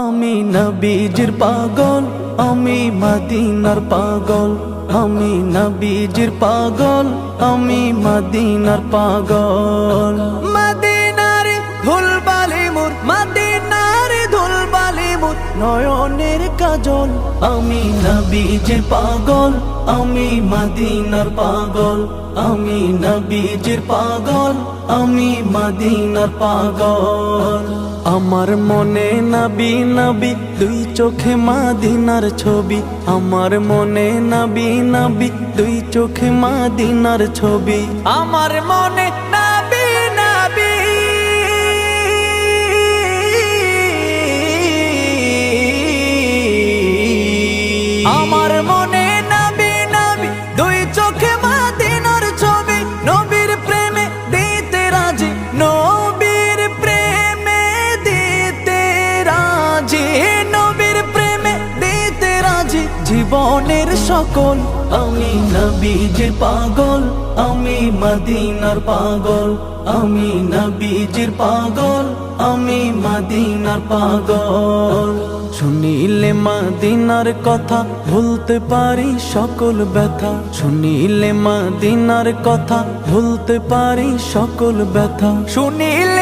আমি নবীজির পাগল, আমি মদিনার পাগল। আমি নবীজির পাগল, আমি মদিনার পাগল। মদিনার ধুলবালি মোর, মদিনার ধুলবালি মোর নয়নের কাজল। আমি নবীজির পাগল, আমি মদিনার পাগল। আমি নবীজির পাগল, আমি মদিনার পাগল। আমার মনে নবী নবী, দুই চোখে মদিনার ছবি। আমার মনে নবী নবী, দুই চোখে মদিনার ছবি। আমার মনে নবী নবী, আমার মনে নবী নবী, দুই চোখে মদিনার ছবি। নবীর প্রেমে দিতে রাজি, নবীর প্রেমে দিতে রাজি, নবীর প্রেমে দিতে রাজি জীবনের সকল। আমি নবীজির পাগল, আমি মদিনার পাগল। আমি নবীজির পাগল, আমি মদিনার পাগল। শুনিলে মদিনার কথা ভুলতে পারি সকল ব্যথা। শুনিলে মদিনার কথা ভুলতে পারি সকল ব্যথা। শুনিলে